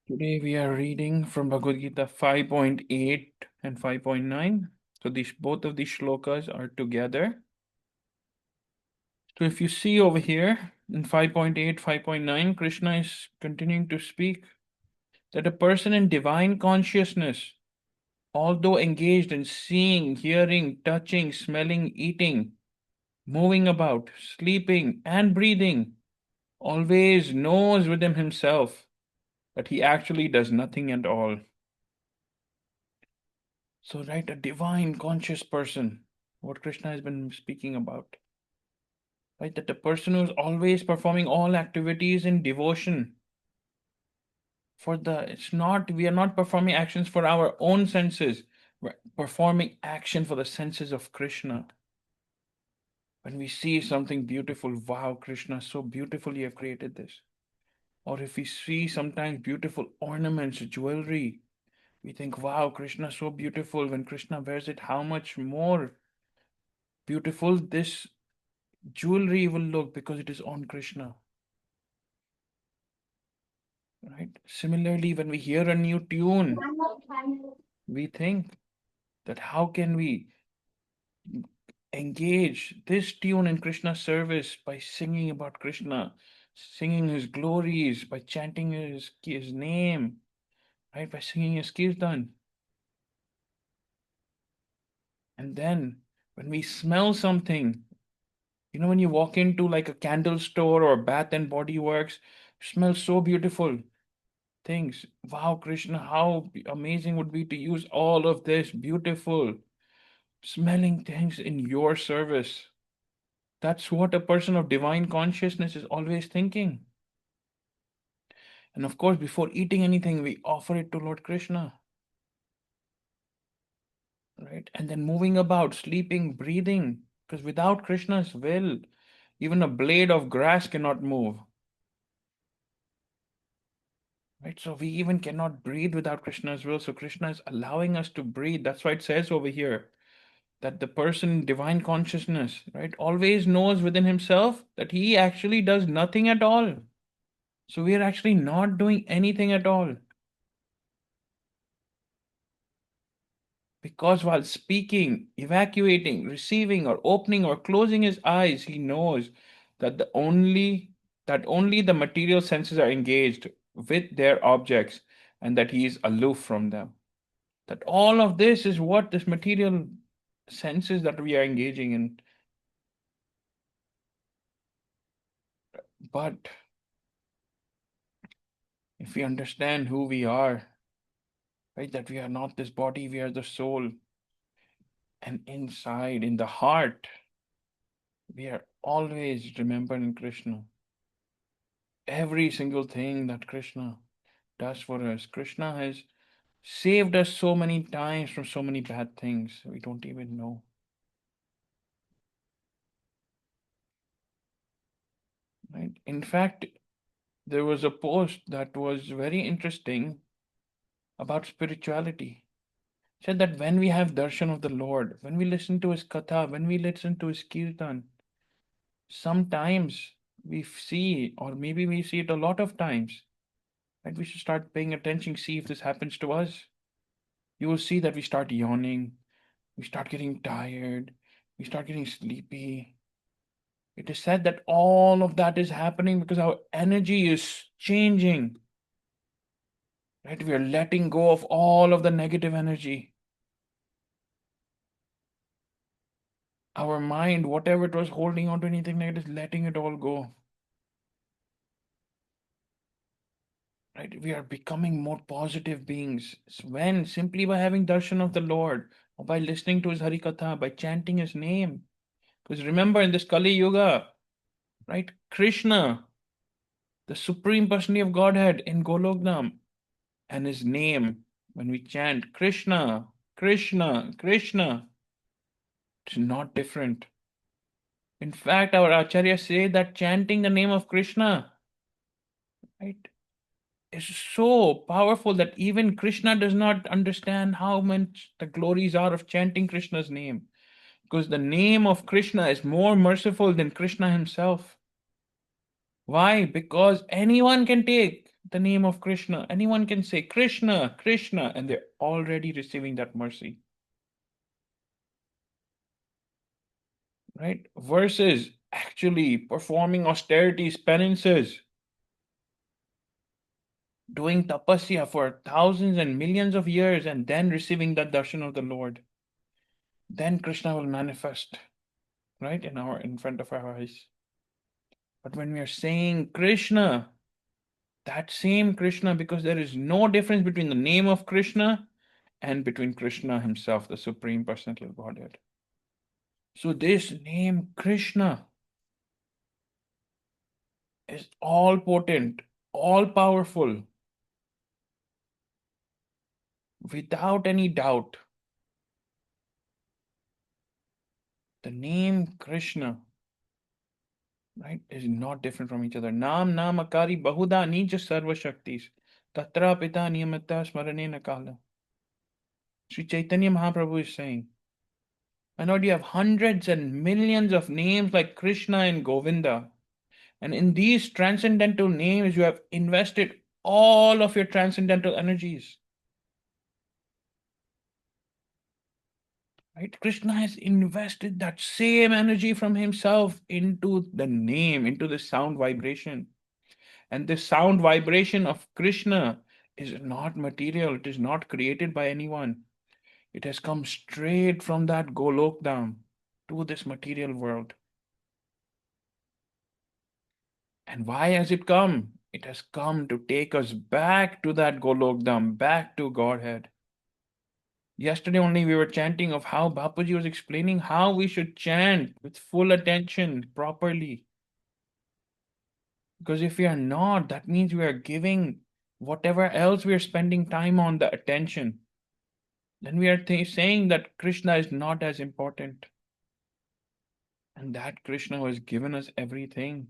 Today we are reading from Bhagavad Gita 5.8 and 5.9. So both of these shlokas are together. So if you see over here in 5.8, 5.9, Krishna is continuing to speak that a person in divine consciousness, although engaged in seeing, hearing, touching, smelling, eating, moving about, sleeping, and breathing, always knows within himself that he actually does nothing at all. So, right, a divine conscious person, what Krishna has been speaking about, right? That the person who is always performing all activities in devotion we are not performing actions for our own senses, we're performing action for the senses of Krishna. When we see something beautiful, wow, Krishna, so beautiful you have created this. Or if we see sometimes beautiful ornaments, jewelry, we think, wow, Krishna, so beautiful. When Krishna wears it, how much more beautiful this jewelry will look because it is on Krishna. Right? Similarly, when we hear a new tune, we think that how can we engage this tune in Krishna's service by singing about Krishna, singing his glories, by chanting his name, right? By singing his kirtan. And then when we smell something, when you walk into like a candle store or Bath and Body Works, smells so beautiful. Things. Wow, Krishna, how amazing would be to use all of this beautiful smelling things in your service. That's what a person of divine consciousness is always thinking. And of course, before eating anything, we offer it to Lord Krishna. Right? And then moving about, sleeping, breathing. Because without Krishna's will, even a blade of grass cannot move. Right? So we even cannot breathe without Krishna's will. So Krishna is allowing us to breathe. That's why it says over here that the person in divine consciousness, right, always knows within himself that he actually does nothing at all. So we are actually not doing anything at all. Because while speaking, evacuating, receiving, or opening or closing his eyes, he knows that only the material senses are engaged with their objects and that he is aloof from them. That all of this is what this material senses that we are engaging in. But if we understand who we are, right, that we are not this body, we are the soul, and inside, in the heart, we are always remembering Krishna. Every single thing that Krishna does for us, Krishna has saved us so many times from so many bad things we don't even know. Right? In fact, there was a post that was very interesting about spirituality. It said that when we have darshan of the Lord, when we listen to his katha, when we listen to his kirtan, sometimes we see, or maybe we see it a lot of times, right? We should start paying attention, see if this happens to us. You will see that we start yawning, we start getting tired, we start getting sleepy. It is said that all of that is happening because our energy is changing, right? We are letting go of all of the negative energy. Our mind, whatever it was holding on to anything negative, is letting it all go. Right? We are becoming more positive beings when simply by having darshan of the Lord, or by listening to his Harikatha, by chanting his name. Because remember, in this Kali Yuga, right, Krishna, the Supreme Personality of Godhead in Golokdham, and his name, when we chant Krishna, Krishna, Krishna, it's not different. In fact, our acharyas say that chanting the name of Krishna, right, is so powerful that even Krishna does not understand how much the glories are of chanting Krishna's name. Because the name of Krishna is more merciful than Krishna himself. Why? Because anyone can take the name of Krishna. Anyone can say Krishna, Krishna, and they're already receiving that mercy. Right? Versus actually performing austerities, penances, doing tapasya for thousands and millions of years, and then receiving that darshan of the Lord. Then Krishna will manifest, right, in front of our eyes. But when we are saying Krishna, that same Krishna, because there is no difference between the name of Krishna and between Krishna himself, the Supreme Personality of Godhead. So this name Krishna is all potent, all powerful, without any doubt. The name Krishna, right, is not different from each other. Nam Namakari Bahuda Nija Sarva Shaktis. Tatra Pita Niyamata Smarane Nakala. Sri Chaitanya Mahaprabhu is saying, I know you have hundreds and millions of names like Krishna and Govinda. And in these transcendental names, you have invested all of your transcendental energies. Right? Krishna has invested that same energy from himself into the name, into the sound vibration. And the sound vibration of Krishna is not material, it is not created by anyone. It has come straight from that Golok Dham to this material world. And why has it come? It has come to take us back to that Golok Dham, back to Godhead. Yesterday only we were chanting of how Bapuji was explaining how we should chant with full attention properly. Because if we are not, that means we are giving whatever else we are spending time on the attention. Then we are saying that Krishna is not as important. And that Krishna has given us everything.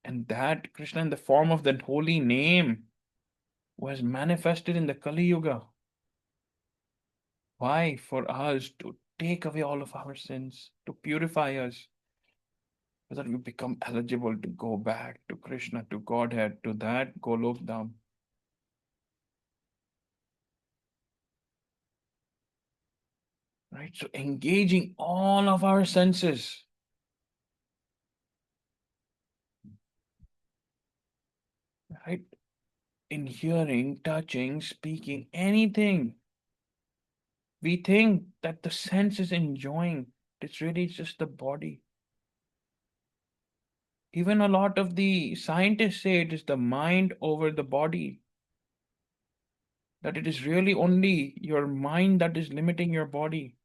And that Krishna in the form of that holy name was manifested in the Kali Yuga. Why? For us to take away all of our sins, to purify us, so that we become eligible to go back to Krishna, to Godhead, to that Golok Dham. Right? So engaging all of our senses. Right? In hearing, touching, speaking, anything. We think that the sense is enjoying. It's really just the body. Even a lot of the scientists say it is the mind over the body. That it is really only your mind that is limiting your body.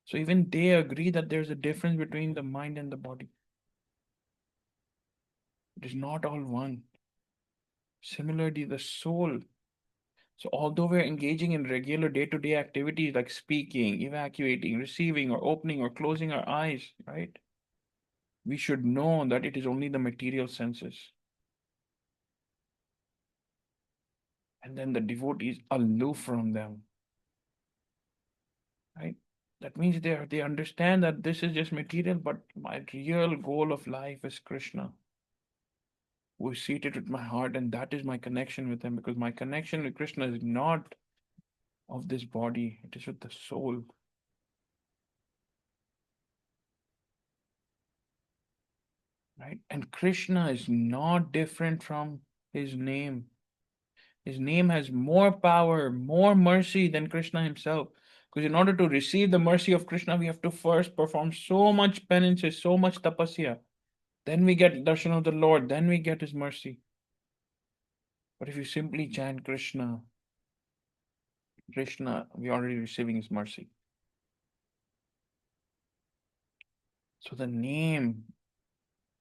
So even they agree that there's a difference between the mind and the body. It is not all one. Similarly, the soul. So although we're engaging in regular day-to-day activities like speaking, evacuating, receiving, or opening or closing our eyes, right? We should know that it is only the material senses. And then the devotee is aloof from them. Right? That means they understand that this is just material, but my real goal of life is Krishna, who is seated with my heart, and that is my connection with him, because my connection with Krishna is not of this body, it is with the soul. Right? And Krishna is not different from his name. His name has more power, more mercy than Krishna himself. Because in order to receive the mercy of Krishna, we have to first perform so much penances, so much tapasya. Then we get darshan of the Lord, then we get his mercy. But if you simply chant Krishna, Krishna, we're already receiving his mercy. So the name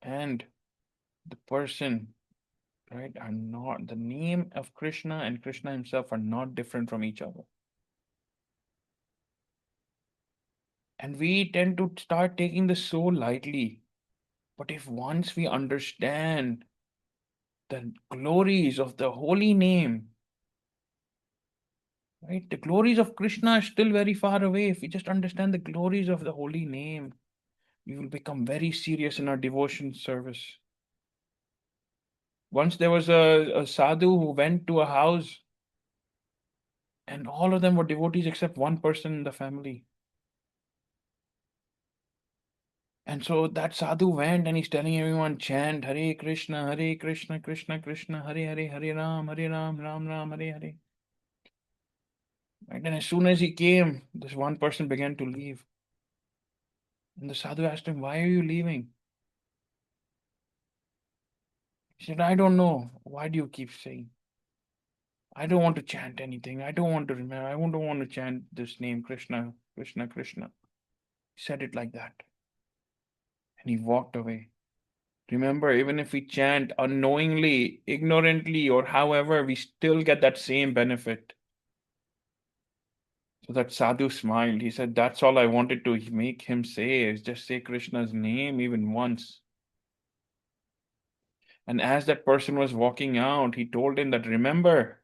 and the person, right, are not, the name of Krishna and Krishna himself are not different from each other. And we tend to start taking this so lightly. But if once we understand the glories of the holy name, right, the glories of Krishna are still very far away. If we just understand the glories of the holy name, we will become very serious in our devotion service. Once there was a sadhu who went to a house, and all of them were devotees except one person in the family. And so that sadhu went and he's telling everyone, chant Hare Krishna, Krishna Krishna, Hare Hare, Hare Ram, Ram Ram, Hare Hare. Right? And as soon as he came, this one person began to leave. And the sadhu asked him, why are you leaving? He said, I don't know. Why do you keep saying? I don't want to chant anything. I don't want to remember. I don't want to chant this name, Krishna, Krishna, Krishna. He said it like that. And he walked away. Remember, even if we chant unknowingly, ignorantly, or however, we still get that same benefit. So that sadhu smiled. He said, that's all I wanted to make him say, is just say Krishna's name even once. And as that person was walking out, he told him that, remember,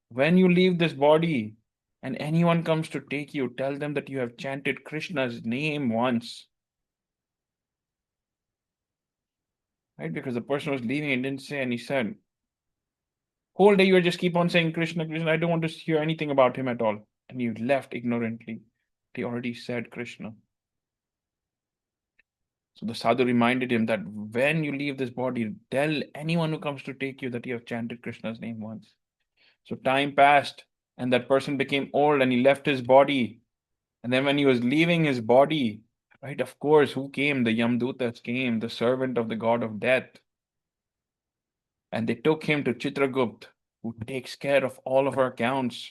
when you leave this body and anyone comes to take you, tell them that you have chanted Krishna's name once. Right? Because the person was leaving and didn't say, and he said, whole day you just keep on saying Krishna, Krishna. I don't want to hear anything about him at all. And you left ignorantly. He already said Krishna. So the sadhu reminded him that when you leave this body, tell anyone who comes to take you that you have chanted Krishna's name once. So time passed, and that person became old, and he left his body. And then when he was leaving his body, right, of course, who came? The Yamdutas came, the servant of the god of death. And they took him to Chitragupt, who takes care of all of our accounts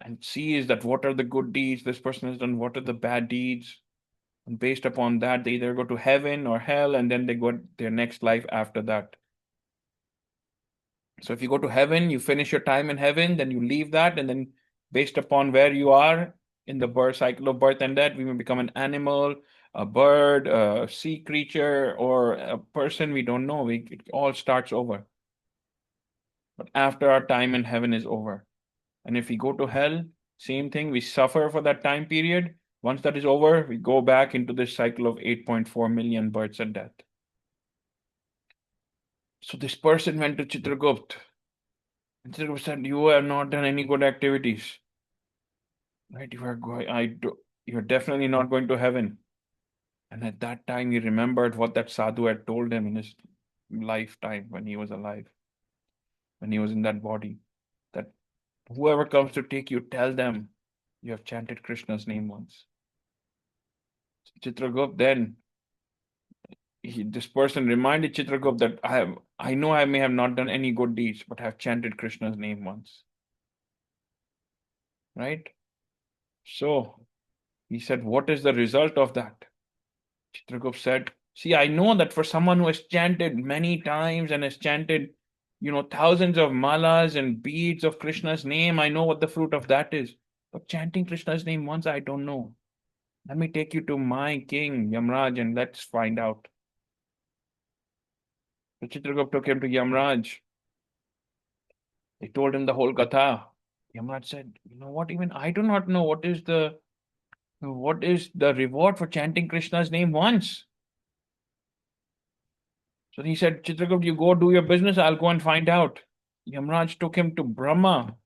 and sees that what are the good deeds this person has done, what are the bad deeds. And based upon that, they either go to heaven or hell, and then they go their next life after that. So if you go to heaven, you finish your time in heaven, then you leave that, and then based upon where you are in the birth cycle of birth and death, we may become an animal, a bird, a sea creature, or a person we don't know. It all starts over. But after our time in heaven is over. And if we go to hell, same thing, we suffer for that time period. Once that is over, we go back into this cycle of 8.4 million births and death. So this person went to Chitragupt. And Chitragupt said, you have not done any good activities. Right? You're definitely not going to heaven. And at that time, he remembered what that sadhu had told him in his lifetime when he was alive, when he was in that body, that whoever comes to take you, tell them you have chanted Krishna's name once. Chitragupt then, this person reminded Chitragupt that I know I may have not done any good deeds, but I have chanted Krishna's name once. Right? So he said, what is the result of that? Chitragupt said, see, I know that for someone who has chanted many times and has chanted, thousands of malas and beads of Krishna's name, I know what the fruit of that is. But chanting Krishna's name once, I don't know. Let me take you to my king, Yamraj, and let's find out. So Chitragupt took him to Yamraj. They told him the whole katha. Yamraj said, you know what, even I do not know what is the reward for chanting Krishna's name once. So he said, Chitragupt, you go do your business, I'll go and find out. Yamraj took him to Brahma.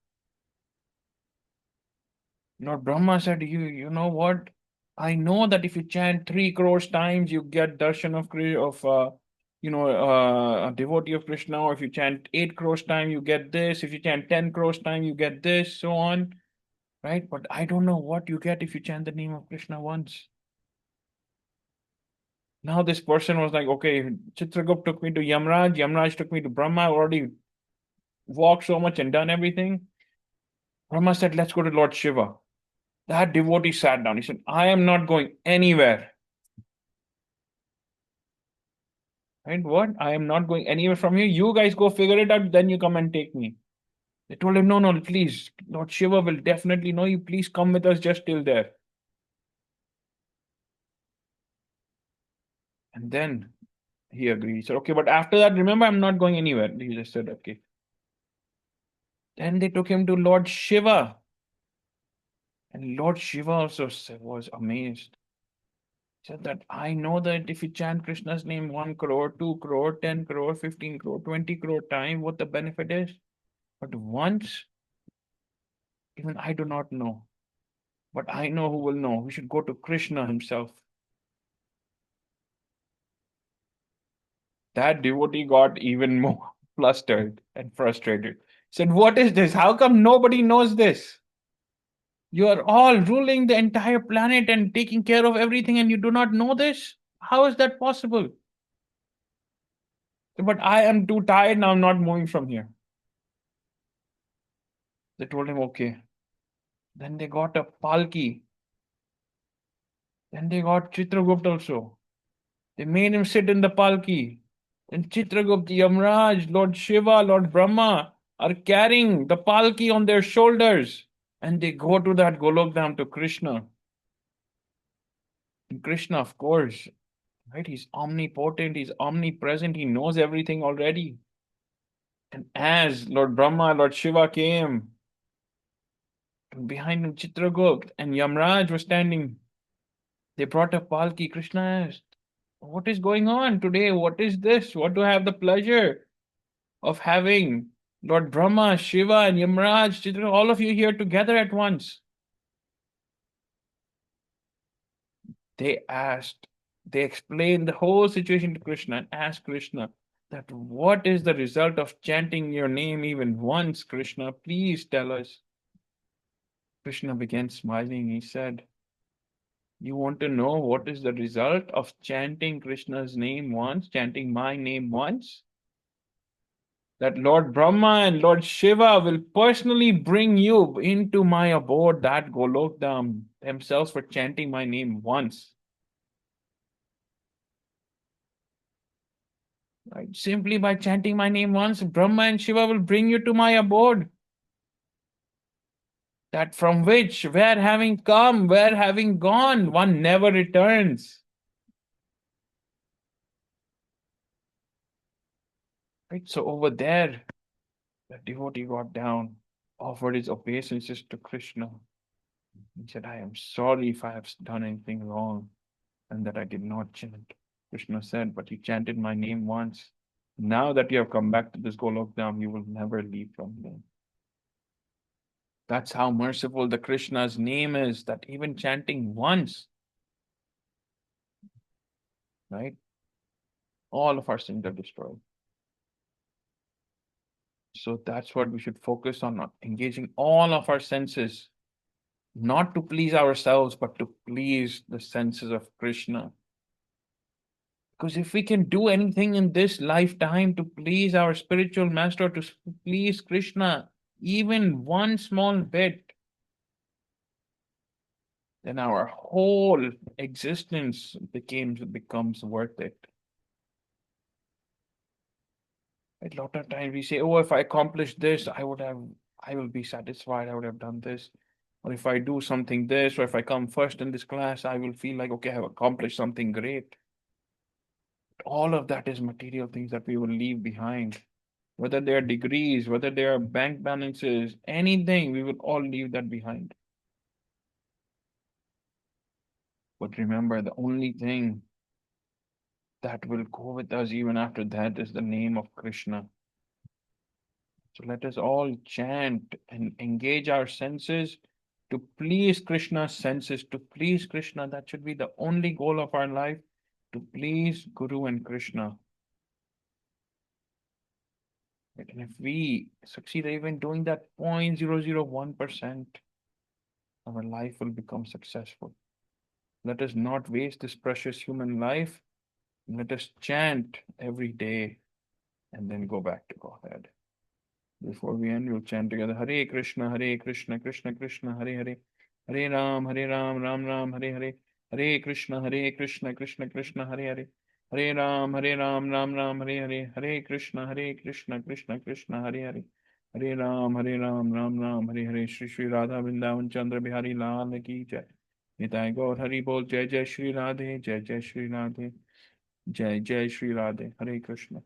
Lord Brahma said, you know what? I know that if you chant 3 crores times, you get darshan of a devotee of Krishna, or if you chant 8 crores times, you get this. If you chant 10 crores times, you get this, so on. Right? But I don't know what you get if you chant the name of Krishna once. Now this person was like, okay, Chitragupt took me to Yamraj, Yamraj took me to Brahma, I already walked so much and done everything. Brahma said, let's go to Lord Shiva. That devotee sat down. He said, I am not going anywhere. Right? What? I am not going anywhere from here. You guys go figure it out, then you come and take me. They told him, no, no, please. Lord Shiva will definitely know you. Please come with us just till there. And then he agreed. He said, okay, but after that, remember, I'm not going anywhere. He just said, okay. Then they took him to Lord Shiva. And Lord Shiva also was amazed. Said that I know that if you chant Krishna's name 1 crore, 2 crore, 10 crore, 15 crore, 20 crore time, what the benefit is. But once, even I do not know. But I know who will know. We should go to Krishna himself. That devotee got even more flustered and frustrated. Said, what is this? How come nobody knows this? You are all ruling the entire planet and taking care of everything, and you do not know this? How is that possible? But I am too tired now, I'm not moving from here. They told him, okay. Then they got a palki. Then they got Chitragupt also. They made him sit in the palki. And Chitragupt, Yamraj, Lord Shiva, Lord Brahma are carrying the palki on their shoulders. And they go to that Golokdham to Krishna. And Krishna, of course, right? He's omnipotent, he's omnipresent, he knows everything already. And as Lord Brahma, Lord Shiva came, and behind him Chitragupt and Yamraj were standing. They brought a palki. Krishna asked, what is going on today? What is this? What do I have the pleasure of having Lord Brahma, Shiva, and Yamraj, Chitra, all of you here together at once? They asked, they explained the whole situation to Krishna and asked Krishna that what is the result of chanting your name even once, Krishna? Please tell us. Krishna began smiling. He said, you want to know what is the result of chanting Krishna's name once, chanting my name once? That Lord Brahma and Lord Shiva will personally bring you into my abode, that Golokdam, themselves for chanting my name once. Right? Simply by chanting my name once, Brahma and Shiva will bring you to my abode. That from which, where having come, where having gone, one never returns. Right? So over there, the devotee got down, offered his obeisances to Krishna. He said, I am sorry if I have done anything wrong and that I did not chant. Krishna said, but you chanted my name once. Now that you have come back to this Golokdam, you will never leave from me. That's how merciful the Krishna's name is, that even chanting once, right? All of our sins are destroyed. So that's what we should focus on, engaging all of our senses, not to please ourselves, but to please the senses of Krishna. Because if we can do anything in this lifetime to please our spiritual master, to please Krishna, even one small bit, then our whole existence becomes worth it. A lot of times we say, oh, if I accomplish this, I will be satisfied, I would have done this. Or if I do something this, or if I come first in this class, I will feel like, okay, I have accomplished something great. All of that is material things that we will leave behind. Whether they are degrees, whether they are bank balances, anything, we will all leave that behind. But remember, the only thing that will go with us even after that is the name of Krishna. So let us all chant and engage our senses to please Krishna's senses, to please Krishna. That should be the only goal of our life, to please Guru and Krishna. And if we succeed even doing that 0.001%, our life will become successful. Let us not waste this precious human life. Let us chant every day and then go back to Godhead. Before we end, we'll chant together Hare Krishna, Krishna Krishna, Hare Hare. Hare Ram, Ram Ram, Hare Hare. Hare Krishna, Krishna Krishna, Hare Hare. Hare Ram, Ram Ram, Hare Hare. Hare Krishna, Krishna Krishna, Hare Hare. Hare Ram, Ram Ram, Hare Hare. Shri Shri Radha Vrindavan Chandra Bihari Lal Ki Jai. Nitai Gaur Hari Bol. Jai Jai Shri Radhe. Jai Jai Shri Radhe. Jai Jai Shri Radhe. Hare Krishna.